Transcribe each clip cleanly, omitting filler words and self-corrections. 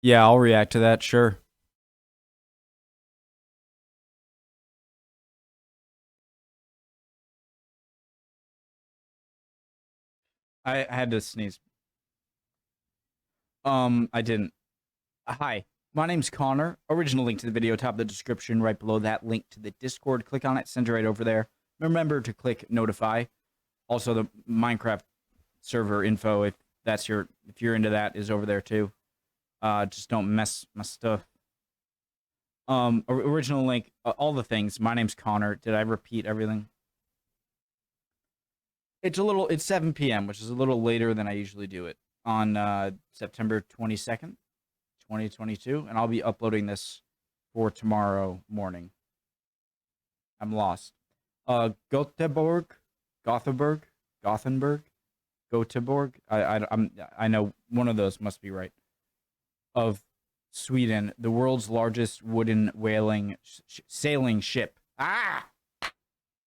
Yeah, I'll react to that, sure. I had to sneeze. I didn't. Hi, my name's Connor. Original link to the video, top of the description, right below that link to the Discord. Click on it, send it right over there. Remember to click notify. Also, the Minecraft server info, if you're into that, is over there too. Just don't mess my stuff. Original link, all the things. My name's Connor. Did I repeat everything? It's 7 p.m., which is a little later than I usually do it on September 22nd, 2022, and I'll be uploading this for tomorrow morning. I'm lost. Göteborg, Gothenburg. I know one of those must be right. Of Sweden, the world's largest wooden whaling sailing ship.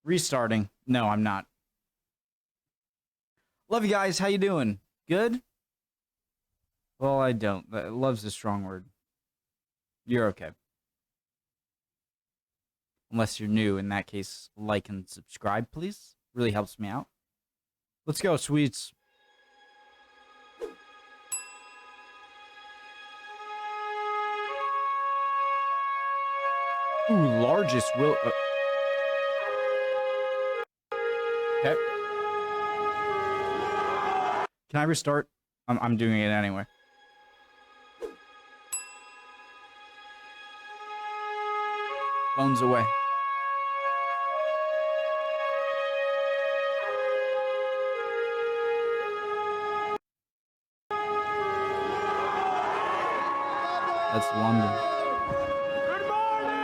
Restarting. No, I'm not. Love you guys. How you doing? Good? Well, I don't. Love's a strong word. You're okay. Unless you're new. In that case, like and subscribe, please. Really helps me out. Let's go, sweets. Ooh, largest will... Okay. Can I restart? I'm doing it anyway. Phone's away. That's London. Good morning!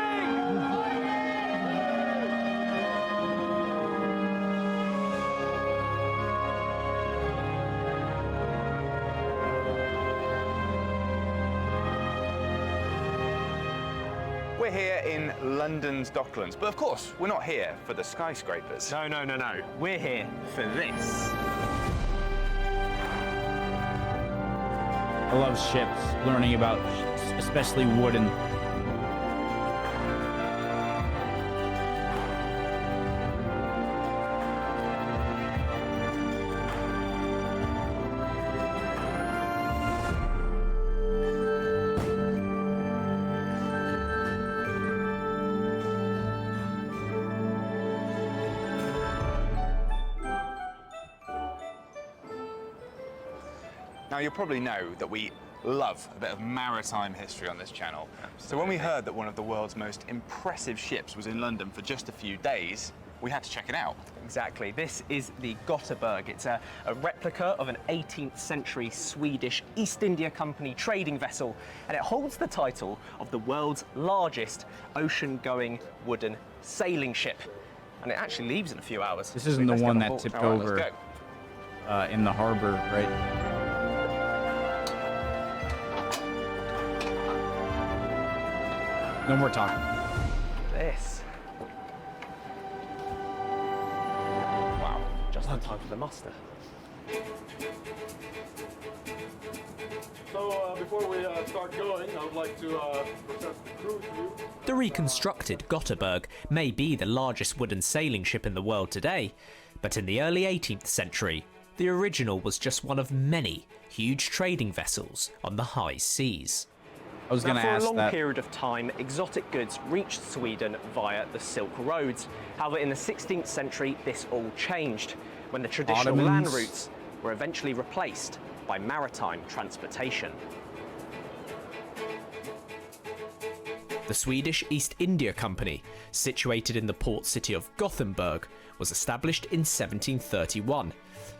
We're here in London's Docklands, but of course, we're not here for the skyscrapers. No. We're here for this. I love ships, learning about especially wooden. Now, you'll probably know that we love a bit of maritime history on this channel. Absolutely. So when we heard that one of the world's most impressive ships was in London for just a few days, we had to check it out. Exactly. This is the Götheborg. It's a replica of an 18th century Swedish East India Company trading vessel, and it holds the title of the world's largest ocean-going wooden sailing ship. And it actually leaves in a few hours. This isn't the one that tipped All right, over let's go. in the harbor, right? No more talking. This. Wow. Just in time for the muster. So before we start going, I would like to present the crew to you. The reconstructed Götheborg may be the largest wooden sailing ship in the world today, but in the early 18th century, the original was just one of many huge trading vessels on the high seas. I was going to For a ask long that. period of time, exotic goods reached Sweden via the Silk Roads. However, in the 16th century, this all changed when the traditional land Ottomans. routes were eventually replaced by maritime transportation. The Swedish East India Company, situated in the port city of Gothenburg, was established in 1731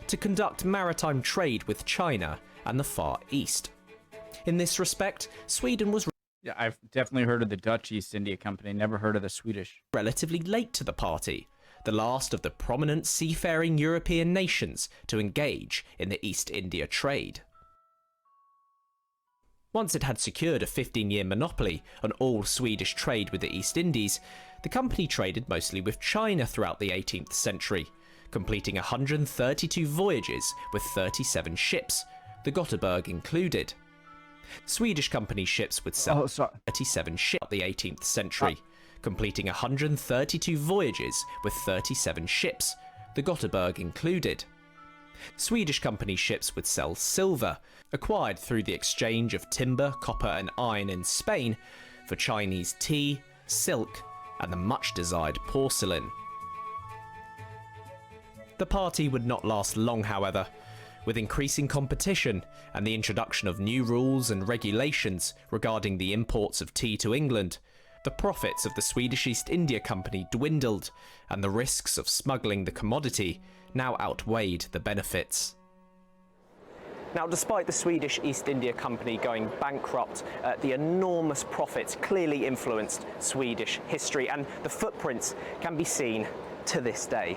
to conduct maritime trade with China and the Far East. In this respect, Sweden was Yeah, I've definitely heard of the Dutch East India Company, never heard of the Swedish. relatively late to the party, the last of the prominent seafaring European nations to engage in the East India trade. Once it had secured a 15-year monopoly on all Swedish trade with the East Indies, the company traded mostly with China throughout the 18th century, completing 132 voyages with 37 ships, the Götheborg included. Swedish company ships would sail 37 ships in the 18th century, completing 132 voyages with 37 ships, the Götheborg included. Swedish company ships would sell silver, acquired through the exchange of timber, copper and iron in Spain, for Chinese tea, silk and the much desired porcelain. The party would not last long, however. With increasing competition and the introduction of new rules and regulations regarding the imports of tea to England, the profits of the Swedish East India Company dwindled, and the risks of smuggling the commodity now outweighed the benefits. Now, despite the Swedish East India Company going bankrupt, the enormous profits clearly influenced Swedish history, and the footprints can be seen to this day.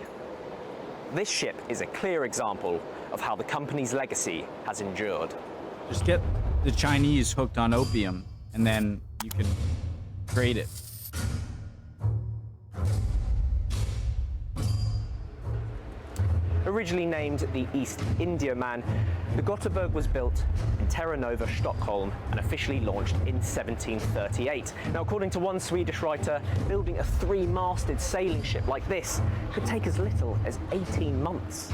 This ship is a clear example of how the company's legacy has endured. Just get the Chinese hooked on opium, and then you can trade it. Originally named the East Indiaman, the Götheborg was built in Terra Nova, Stockholm, and officially launched in 1738. Now, according to one Swedish writer, building a three-masted sailing ship like this could take as little as 18 months.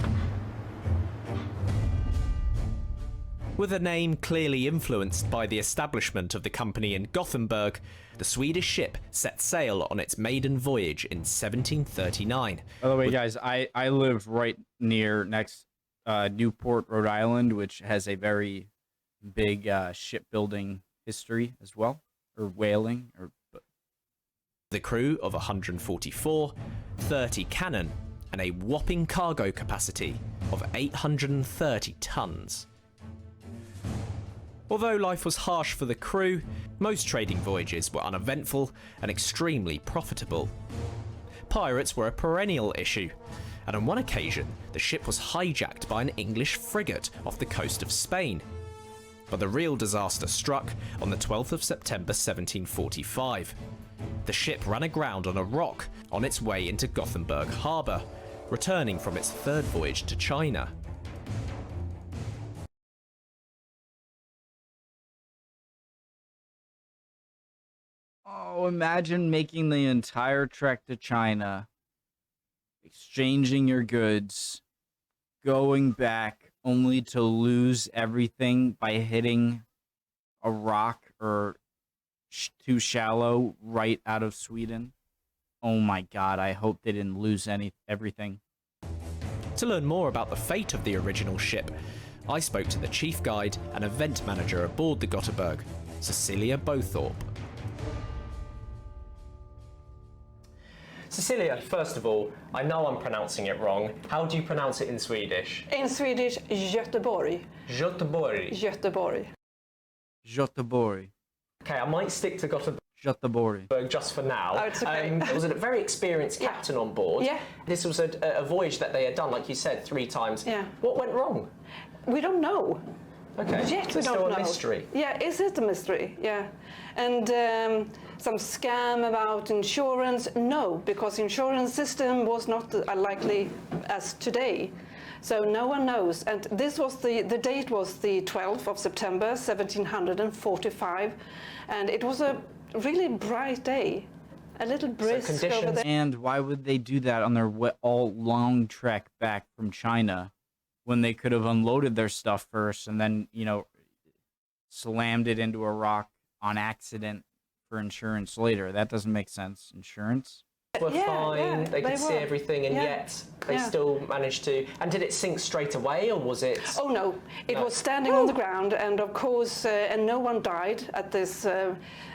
With a name clearly influenced by the establishment of the company in Gothenburg, the Swedish ship set sail on its maiden voyage in 1739. By the way, guys, I live right next Newport, Rhode Island, which has a very big shipbuilding history as well, or whaling, or. The crew of 144, 30 cannon, and a whopping cargo capacity of 830 tons. Although life was harsh for the crew, most trading voyages were uneventful and extremely profitable. Pirates were a perennial issue, and on one occasion the ship was hijacked by an English frigate off the coast of Spain. But the real disaster struck on the 12th of September 1745. The ship ran aground on a rock on its way into Gothenburg harbour, returning from its third voyage to China. Oh, imagine making the entire trek to China, exchanging your goods, going back only to lose everything by hitting a rock or too shallow right out of Sweden. Oh my God, I hope they didn't lose everything. To learn more about the fate of the original ship, I spoke to the chief guide and event manager aboard the Götheborg, Cecilia Bothorpe. Cecilia, first of all, I know I'm pronouncing it wrong. How do you pronounce it in Swedish? In Swedish, Göteborg. Göteborg. Göteborg. Göteborg. Okay, I might stick to Göteborg. Göteborg just for now. Oh, it's okay. There was a very experienced captain on board. Yeah. This was a voyage that they had done, like you said, 3 times. Yeah. What went wrong? We don't know. Okay. Yet It's we still don't know. a mystery. Yeah, is it a mystery? Yeah. And some scam about insurance? No, because insurance system was not as likely as today. So no one knows. And this was the date was the 12th of September, 1745. And it was a really bright day. A little brisk over there. And why would they do that on their long trek back from China when they could have unloaded their stuff first and then, you know, slammed it into a rock on accident for insurance later? That doesn't make sense. Insurance? Were fine, they could see were. everything, and yet they still managed to. And did it sink straight away, or was it? Oh no, it was standing on the ground, and of course, and no one died at this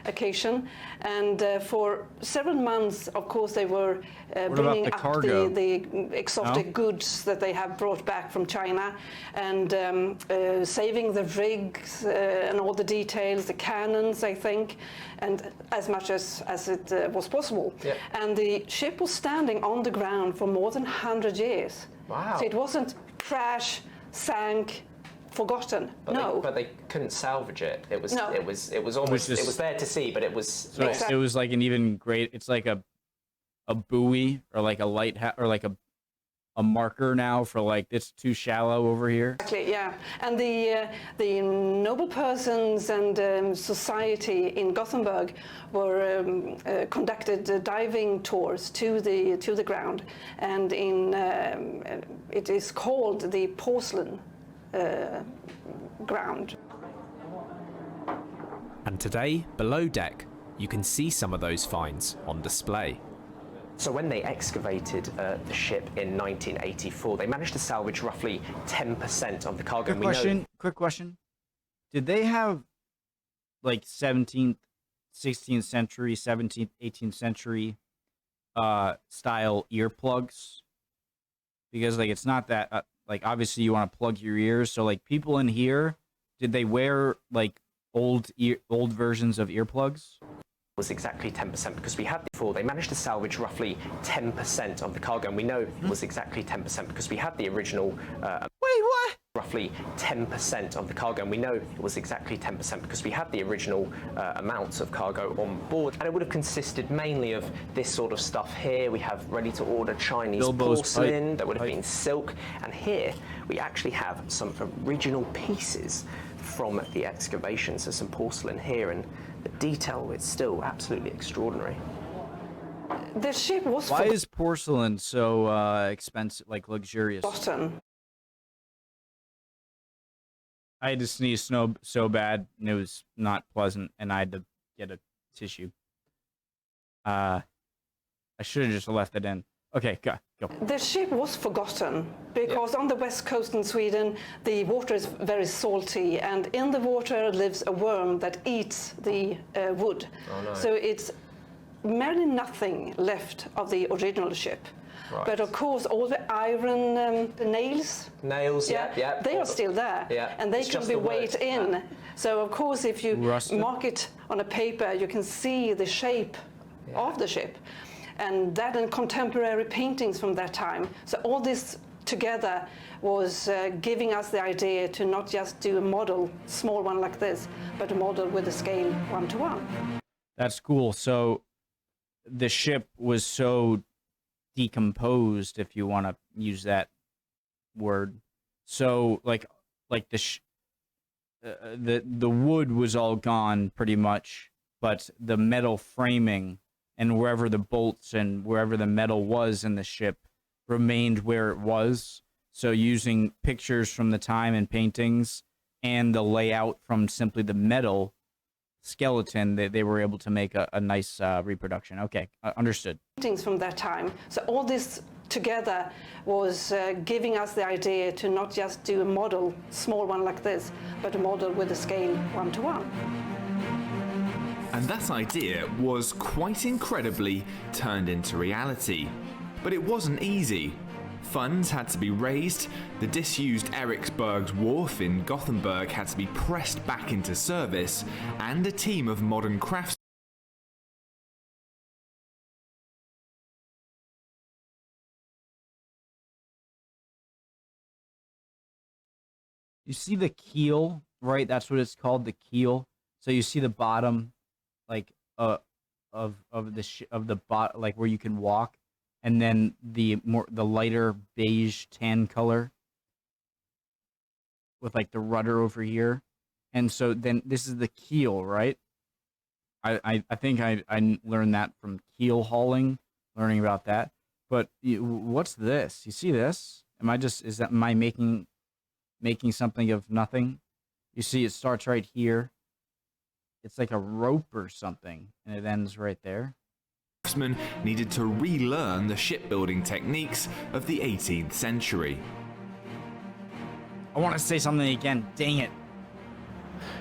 occasion. And for several months, of course, they were bringing up the exotic goods that they have brought back from China, and saving the rigs and all the details, the cannons, I think, and as much as it was possible. Yeah. And the ship was standing on the ground for more than 100 years. Wow. So it wasn't crash, sank, forgotten. But they couldn't salvage it. It was almost it was there to see, but it was. So it was like an even great. It's like a buoy or like a lighthouse or like a a marker now for like it's too shallow over here. Exactly, yeah. And the noble persons and society in Gothenburg were conducted diving tours to the ground, and it is called the porcelain ground. And today, below deck, you can see some of those finds on display. So when they excavated the ship in 1984, they managed to salvage roughly 10% of the cargo. Quick question. Did they have like 17th, 16th century, 17th, 18th century style earplugs? Because like it's not that like obviously you want to plug your ears. So like people in here, did they wear like old versions of earplugs? Was exactly 10% because we had before they managed to salvage roughly 10% of the cargo, and we know it was exactly 10% because we had the original Wait, what? roughly 10% of the cargo, and we know it was exactly 10% because we had the original amounts of cargo on board, and it would have consisted mainly of this sort of stuff here. We have ready to order Chinese porcelain that would have been silk, and here we actually have some original pieces from the excavation, so some porcelain here, and the detail is still absolutely extraordinary. The ship was Why is porcelain so expensive, like luxurious? forgotten. I had to sneeze so bad, and it was not pleasant, and I had to get a tissue. I should have just left it in. Okay, go. The ship was forgotten because on the west coast in Sweden, the water is very salty, and in the water lives a worm that eats the wood. Oh, no. So it's merely nothing left of the original ship. Right. But of course, all the iron nails, they are still there, and they can be weighed in. So of course, if you mark it on a paper, you can see the shape of the ship. And that and contemporary paintings from that time. So all this together was giving us the idea to not just do a model, small one like this, but a model with a scale 1:1. That's cool. So the ship was so decomposed, if you want to use that word. So like the wood was all gone pretty much, but the metal framing and wherever the bolts and wherever the metal was in the ship remained where it was. So using pictures from the time and paintings and the layout from simply the metal skeleton, they were able to make a nice reproduction. Okay, understood. Paintings from that time. So all this together was giving us the idea to not just do a model, small one like this, but a model with a scale 1:1. And that idea was quite incredibly turned into reality. But it wasn't easy. Funds had to be raised, the disused Eriksberg's wharf in Gothenburg had to be pressed back into service, and a team of modern craftsmen. You see the keel, right? That's what it's called, the keel. So you see the bottom, like of the bot, like where you can walk, and then the lighter beige tan color with like the rudder over here, and so then this is the keel, right? I think I learned that from keel hauling, learning about that. But what's this? You see this? Am I making something of nothing? You see, it starts right here. It's like a rope or something, and it ends right there. Craftsmen needed to relearn the shipbuilding techniques of the 18th century. I want to say something again. Dang it.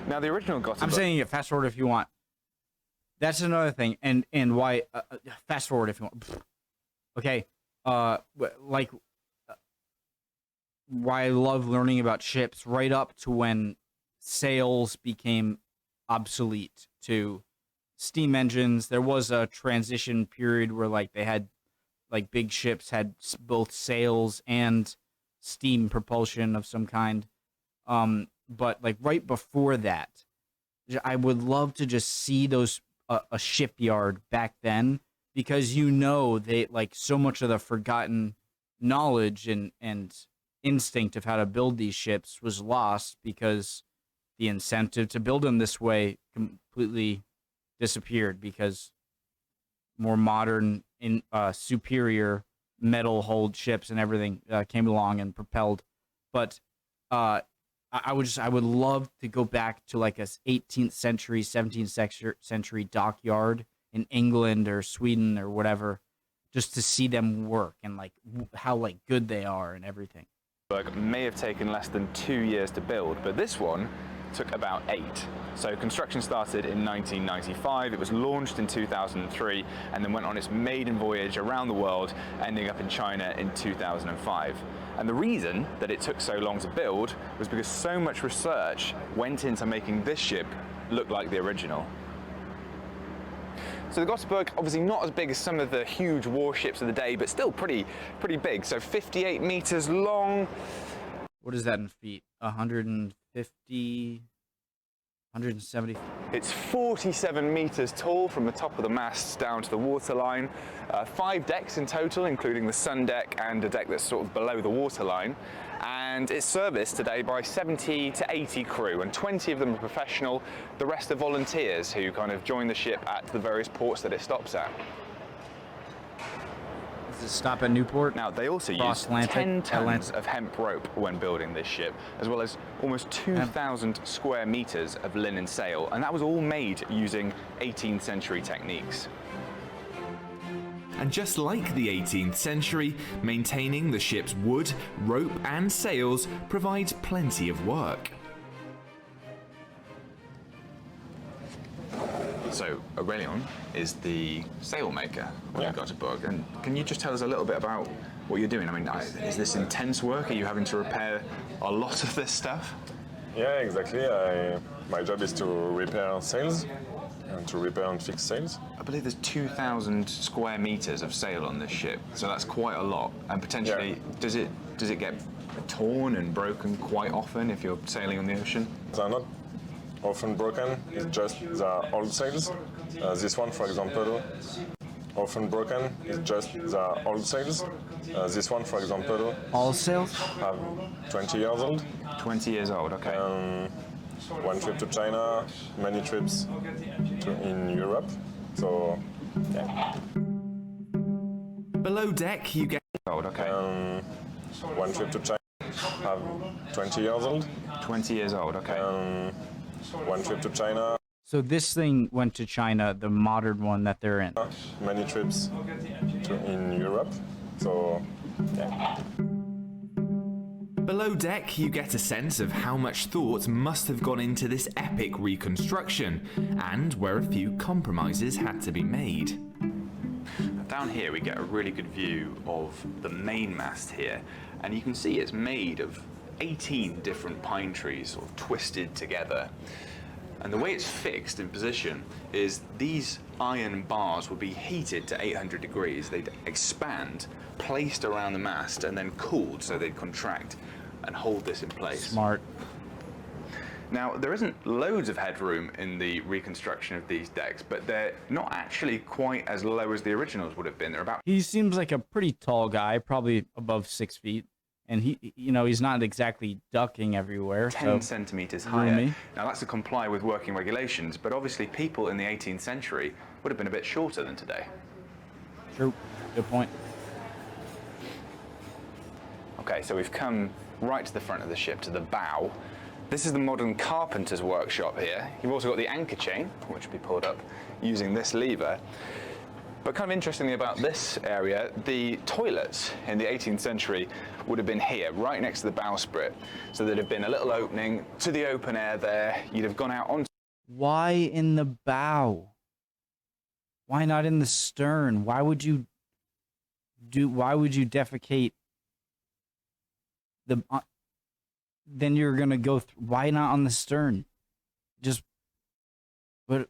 Now, the original Gothenburg... I'm saying it. Fast forward if you want. That's another thing. And why... fast forward if you want. Okay. Why I love learning about ships right up to when sails became obsolete to steam engines. There was a transition period where like they had like big ships had both sails and steam propulsion of some kind. But like right before that, I would love to just see those a shipyard back then, because they like so much of the forgotten knowledge and instinct of how to build these ships was lost because the incentive to build them this way completely disappeared because more modern superior metal hulled ships and everything came along and propelled. But I would love to go back to like a 18th century, 17th century dockyard in England or Sweden or whatever, just to see them work and like how like good they are and everything. May have taken less than 2 years to build, but this one took about 8. So construction started in 1995, it was launched in 2003, and then went on its maiden voyage around the world, ending up in China in 2005. And the reason that it took so long to build was because so much research went into making this ship look like the original. So the Götheborg, obviously not as big as some of the huge warships of the day, but still pretty big. So 58 meters long. What is that in feet? 150, 170. It's 47 meters tall from the top of the masts down to the waterline. 5 decks in total, including the sun deck and a deck that's sort of below the waterline. And it's serviced today by 70 to 80 crew, and 20 of them are professional. The rest are volunteers who kind of join the ship at the various ports that it stops at. Does it stop at Newport? Now, they also use 10 tons of hemp rope when building this ship, as well as almost 2,000 square meters of linen sail, and that was all made using 18th century techniques. And just like the 18th century, maintaining the ship's wood, rope and sails provides plenty of work. So Aurelion is the sail maker on the Götheborg, and can you just tell us a little bit about what you're doing? I mean, is this intense work? Are you having to repair a lot of this stuff? Yeah, exactly. My job is to repair sails and to repair and fix sails. I believe there's 2,000 square meters of sail on this ship, so that's quite a lot. And potentially, does it get torn and broken quite often if you're sailing on the ocean? They're not often broken. It's just the old sails. This one, for example, often broken. It's just the old sails. This one, for example, all sails? 20 years old. 20 years old. Okay. One trip to China, many trips in Europe. So, yeah. Below deck, you get old. Okay. One trip to China, 20 years old. 20 years old. Okay. One trip to China. So this thing went to China, the modern one that they're in. Many trips in Europe. So, yeah. Below deck, you get a sense of how much thought must have gone into this epic reconstruction, and where a few compromises had to be made. Down here we get a really good view of the main mast here, and you can see it's made of 18 different pine trees sort of twisted together. And the way it's fixed in position is these iron bars will be heated to 800 degrees. They'd expand, placed around the mast, and then cooled so they'd contract and hold this in place. Smart. Now, there isn't loads of headroom in the reconstruction of these decks, but they're not actually quite as low as the originals would have been. They're about... He seems like a pretty tall guy, probably above 6 feet. And he's not exactly ducking everywhere. 10 centimeters higher. Now that's to comply with working regulations, but obviously people in the 18th century would have been a bit shorter than today. True. Good point. Okay, so we've come right to the front of the ship, to the bow. This is the modern carpenter's workshop here. You've also got the anchor chain, which will be pulled up using this lever. But kind of interestingly about this area, the toilets in the 18th century would have been here, right next to the bowsprit. So there'd have been a little opening to the open air there. You'd have gone out onto... Why in the bow? Why not in the stern? Why would you defecate the... then you're going to go... why not on the stern? Just... but...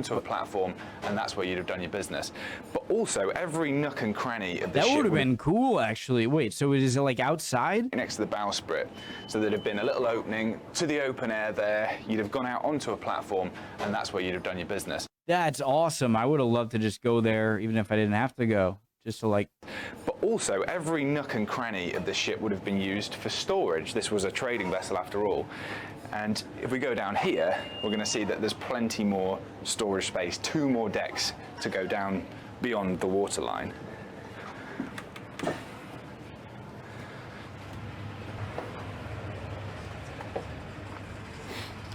to a platform, and that's where you'd have done your business. But also, every nook and cranny of the ship would have been cool, actually. Wait, so is it like outside? Next to the bowsprit. So there'd have been a little opening to the open air there. You'd have gone out onto a platform, and that's where you'd have done your business. That's awesome. I would have loved to just go there, even if I didn't have to go. just to like. But also, every nook and cranny of the ship would have been used for storage. This was a trading vessel after all. And if we go down here, we're going to see that there's plenty more storage space, 2 more decks to go down beyond the waterline.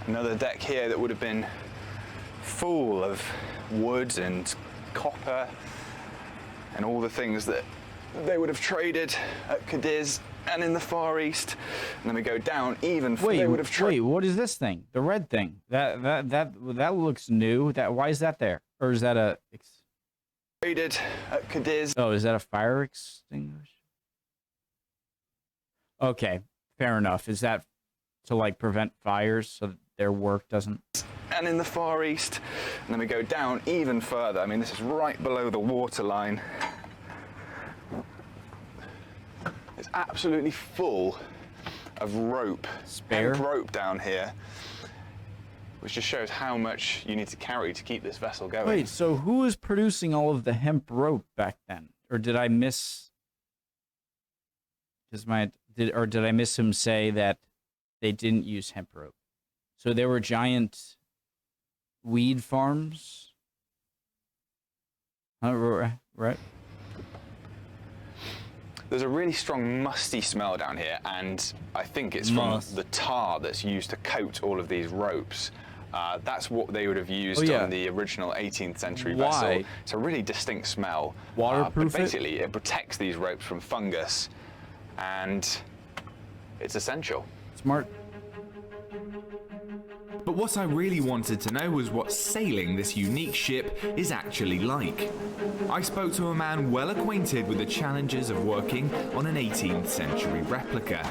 Another deck here that would have been full of wood and copper and all the things that they would have traded at Cadiz and in the Far East. And then we go down even further. Wait, what is this thing? The red thing. That looks new. Why is that there? Or is that a traded at Cadiz? Oh, is that a fire extinguisher? Okay, fair enough. Is that to like prevent fires so that their work doesn't? And in the Far East. And then we go down even further. I mean, this is right below the waterline. It's absolutely full of rope, hemp rope down here, which just shows how much you need to carry to keep this vessel going. Wait, so who was producing all of the hemp rope back then? Or did I miss? Did I miss him say that they didn't use hemp rope? So there were giant weed farms, right? There's a really strong musty smell down here, and I think it's from the tar that's used to coat all of these ropes. That's what they would have used on the original 18th century vessel. It's a really distinct smell. Waterproof but basically, it protects these ropes from fungus, and it's essential. Smart. But what I really wanted to know was what sailing this unique ship is actually like. I spoke to a man well acquainted with the challenges of working on an 18th century replica.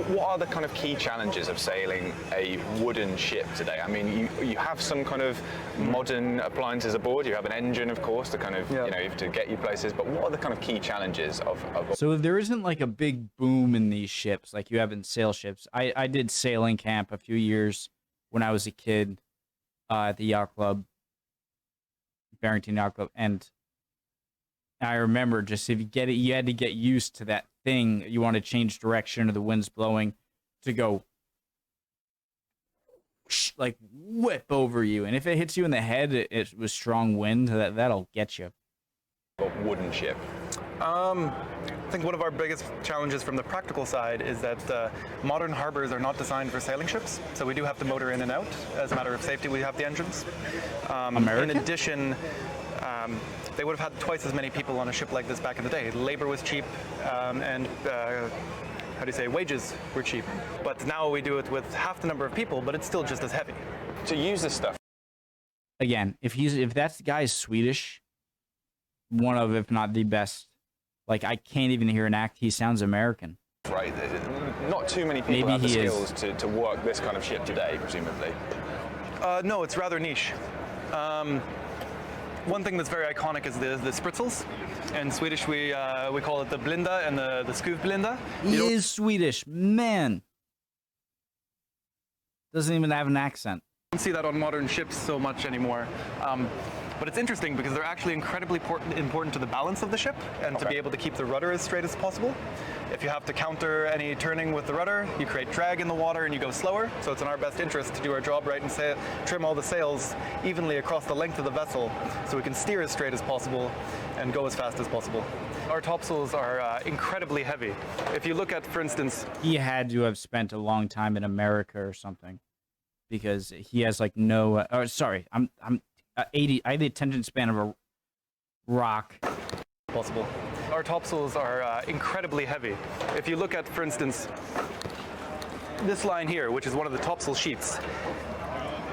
What are the kind of key challenges of sailing a wooden ship today? I mean, you have some kind of modern appliances aboard. You have an engine, of course, to kind of, you know, to get you places. But what are the kind of key challenges of... So if there isn't like a big boom in these ships like you have in sail ships. I did sailing camp a few years when I was a kid at the yacht club, Barrington Yacht Club, and I remember just if you get it, you had to get used to that thing. You want to change direction or the wind's blowing to go like whip over you. And if it hits you in the head, it was strong wind, that'll get you. A wooden ship. I think one of our biggest challenges from the practical side is that modern harbors are not designed for sailing ships. So we do have to motor in and out. As a matter of safety, we have the engines. In addition, they would have had twice as many people on a ship like this back in the day. Labor was cheap, and wages were cheap. But now we do it with half the number of people, but it's still just as heavy. To use this stuff. Again, if that guy's Swedish, one of, if not the best, like I can't even hear an act. He sounds American. Right. Not too many people have the skills to work this kind of ship today, presumably. No, it's rather niche. One thing that's very iconic is the spritzels. In Swedish, we call it the blinda and the skuvblinda. He is Swedish, man. Doesn't even have an accent. You don't see that on modern ships so much anymore. But it's interesting because they're actually incredibly important to the balance of the ship and to be able to keep the rudder as straight as possible. If you have to counter any turning with the rudder, you create drag in the water and you go slower. So it's in our best interest to do our job right and trim all the sails evenly across the length of the vessel so we can steer as straight as possible and go as fast as possible. Our topsails are incredibly heavy. If you look at, for instance... He had to have spent a long time in America or something because he has like no... I'm 80. I have the attention span of a rock. Possible. Our topsails are incredibly heavy. If you look at, for instance, this line here, which is one of the topsail sheets,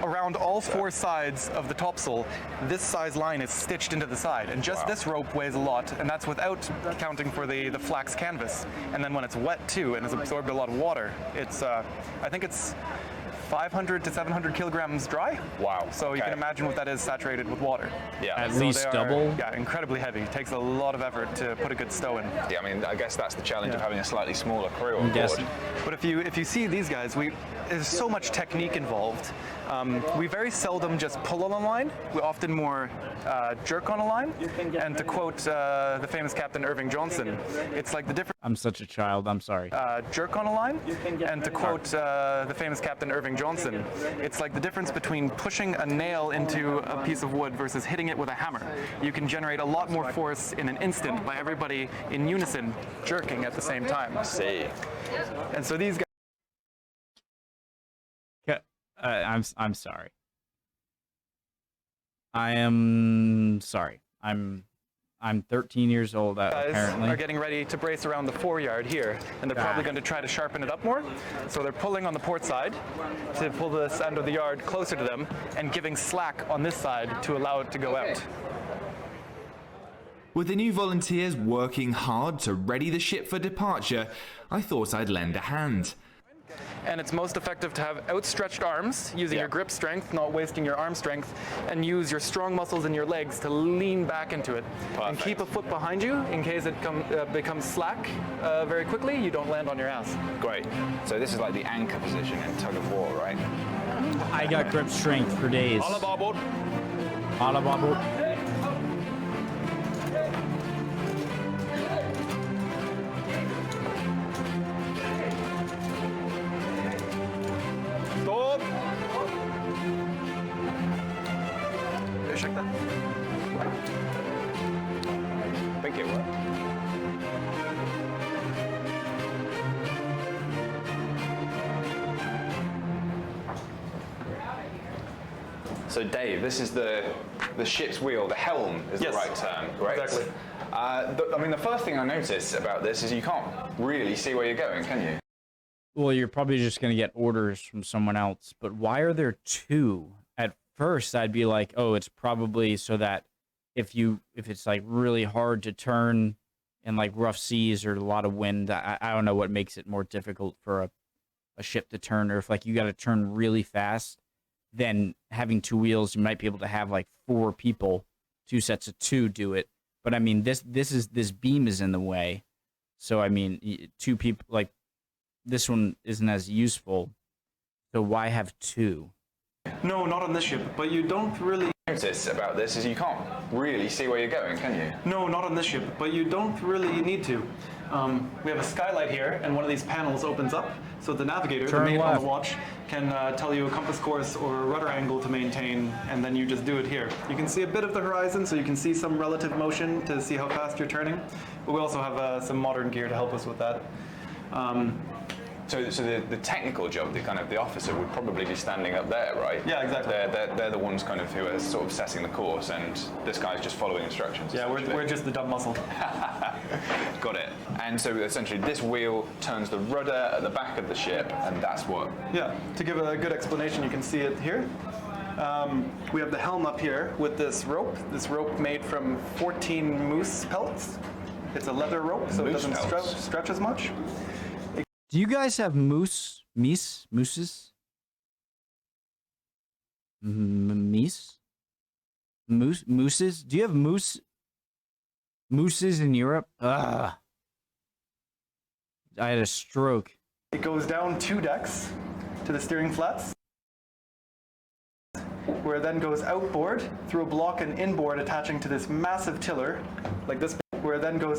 around all 4 sides of the topsail, this size line is stitched into the side, and just this rope weighs a lot, and that's without accounting for the flax canvas. And then when it's wet too, and has absorbed a lot of water, it's I think it's 500 to 700 kilograms dry. Wow. So you can imagine what that is saturated with water. Yeah. At least double. Yeah, incredibly heavy. It takes a lot of effort to put a good stow in. Yeah, I mean, I guess that's the challenge of having a slightly smaller crew on board. But if you see these guys, there's so much technique involved. We very seldom just pull on a line. We often more jerk on a line. And to quote the famous Captain Irving Johnson, it's like the difference. I'm such a child. I'm sorry. Jerk on a line. And to quote the famous Captain Irving Johnson, it's like the difference between pushing a nail into a piece of wood versus hitting it with a hammer. You can generate a lot more force in an instant by everybody in unison jerking at the same time. I see. And so these guys. I'm sorry. I am sorry. I'm 13 years old, apparently. Are getting ready to brace around the foreyard here, and they're probably going to try to sharpen it up more. So they're pulling on the port side to pull this end of the yard closer to them, and giving slack on this side to allow it to go out. With the new volunteers working hard to ready the ship for departure, I thought I'd lend a hand. And it's most effective to have outstretched arms, using your grip strength, not wasting your arm strength, and use your strong muscles in your legs to lean back into it. Perfect. And keep a foot behind you in case it becomes slack very quickly, you don't land on your ass. Great. So this is like the anchor position in tug of war, right? I got grip strength for days. All aboard. All aboard. Stop! Check that. I think it worked. So Dave, this is the ship's wheel. The helm is the right term, correct? Exactly. I mean, the first thing I noticed about this is you can't really see where you're going, can you? Well, you're probably just going to get orders from someone else. But why are there two? At first, I'd be like, oh, it's probably so that if it's like really hard to turn in like rough seas or a lot of wind, I don't know what makes it more difficult for a ship to turn, or if like you got to turn really fast, then having two wheels, you might be able to have like four people, two sets of two do it. But I mean, this beam is in the way. So I mean, two people, like this one isn't as useful. So why have two? No, not on this ship, but you don't really Notice about this is you can't really see where you're going, can you? No, not on this ship, but you don't really need to. We have a skylight here, and one of these panels opens up, so the navigator, the mate on the watch, can tell you a compass course or a rudder angle to maintain, and then you just do it here. You can see a bit of the horizon, so you can see some relative motion to see how fast you're turning, but we also have some modern gear to help us with that. So the technical job, the officer would probably be standing up there, right? Yeah, exactly. They're the ones kind of who are sort of setting the course, and this guy's just following instructions. Yeah, we're just the dumb muscle. Got it. And so essentially this wheel turns the rudder at the back of the ship, and that's what? Yeah, to give a good explanation, you can see it here. We have the helm up here with this rope made from 14 moose pelts. It's a leather rope, so Moose it doesn't pelts. stretch as much. Do you guys have mooses? Mooses? Mooses? Do you have mooses in Europe? Ugh. I had a stroke. It goes down 2 decks to the steering flats, where it then goes outboard through a block and inboard attaching to this massive tiller, like this, where it then goes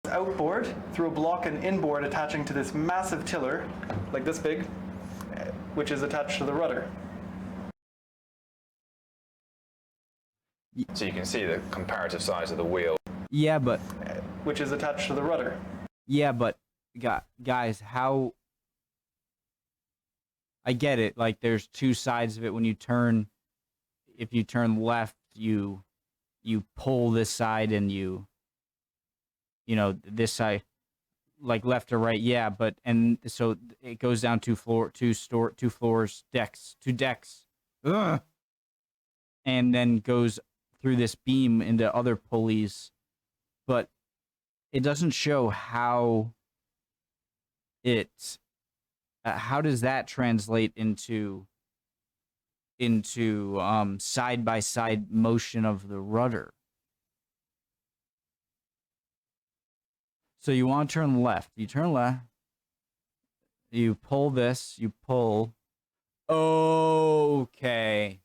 outboard through a block and inboard attaching to this massive tiller, like this big, which is attached to the rudder. So you can see the comparative size of the wheel. Yeah, but... Which is attached to the rudder. Yeah, but guys, how... I get it. Like, there's two sides of it. When you turn... If you turn left, you pull this side and you know, this side, like left or right, yeah, but, and so it goes down two floors, decks, ugh, and then goes through this beam into other pulleys, but it doesn't show how how does that translate into side-by-side motion of the rudder? So you want to turn left. You turn left. You pull this, you pull. Okay.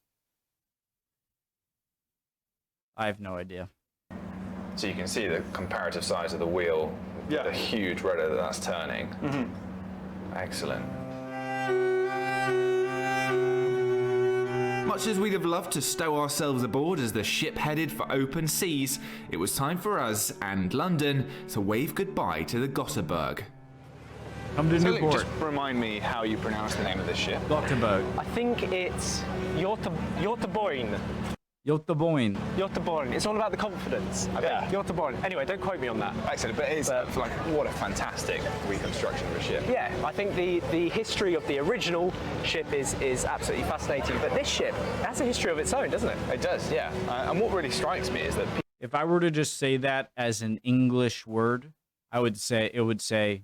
I have no idea. So you can see the comparative size of the wheel, the huge rudder that's turning. Excellent. Much as we'd have loved to stow ourselves aboard as the ship headed for open seas, it was time for us and London to wave goodbye to the Götheborg. Come to So Newport. just remind me how you pronounce the name of this ship. Göteborg. I think it's Göteborg. Göteborg. Göteborg. It's all about the confidence. I think. Göteborg. Anyway, don't quote me on that. Excellent, but it's like, what a fantastic reconstruction of a ship. Yeah, I think the history of the original ship is absolutely fascinating, but this ship has a history of its own, doesn't it? It does, yeah. And what really strikes me is that If I were to just say that as an English word, I would say it would say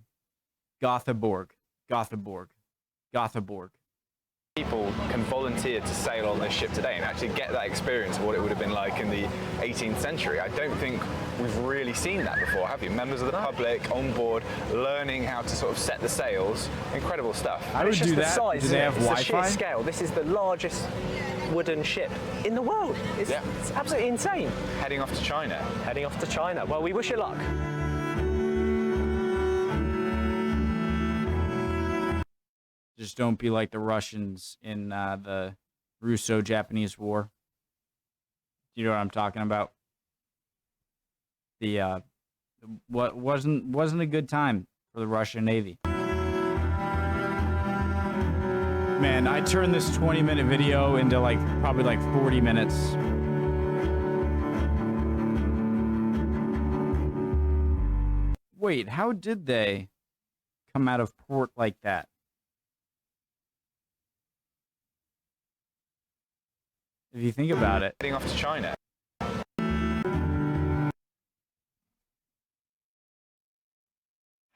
Götheborg. Götheborg. Götheborg. people can volunteer to sail on this ship today and actually get that experience of what it would have been like in the 18th century. I don't think we've really seen that before, have you? Members of the public on board, learning how to sort of set the sails. Incredible stuff. I would do the that. size, Do they have it's the sheer Wi-Fi? scale. This is the largest wooden ship in the world. It's absolutely insane. Heading off to China. Heading off to China. Well, we wish you luck. Just don't be like the Russians in the Russo-Japanese War. You know what I'm talking about? The what wasn't a good time for the Russian Navy. Man, I turned this 20-minute video into probably 40 minutes. Wait, how did they come out of port like that? If you think about it. Heading off to China.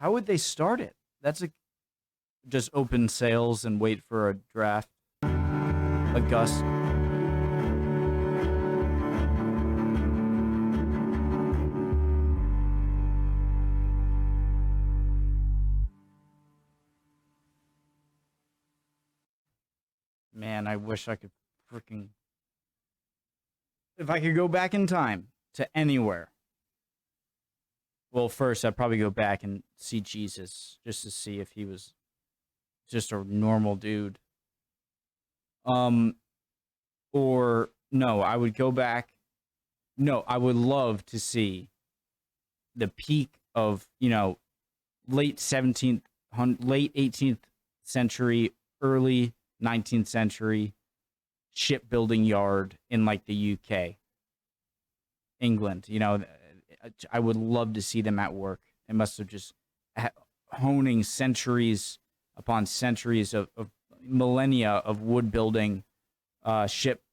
How would they start it? That's just open sails and wait for a draft, a gust. Man, I wish I could freaking... If I could go back in time to anywhere. Well, first, I'd probably go back and see Jesus just to see if he was just a normal dude. Or, no, I would go back. No, I would love to see the peak of, late 18th century, early 19th century shipbuilding yard in the UK, England. I would love to see them at work. They must have just honing centuries upon centuries of millennia of wood building,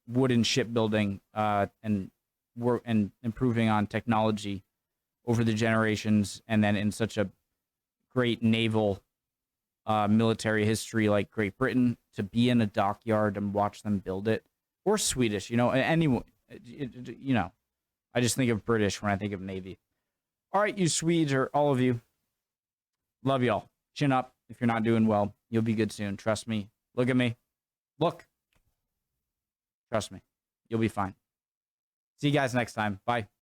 wooden shipbuilding, and improving on technology over the generations, and then in such a great naval military history like Great Britain, to be in a dockyard and watch them build it, or Swedish, anyone, I just think of British when I think of Navy. All right, you Swedes, or all of you, love y'all. Chin up. If you're not doing well, you'll be good soon. Trust me. Look at me. Look. Trust me. You'll be fine. See you guys next time. Bye.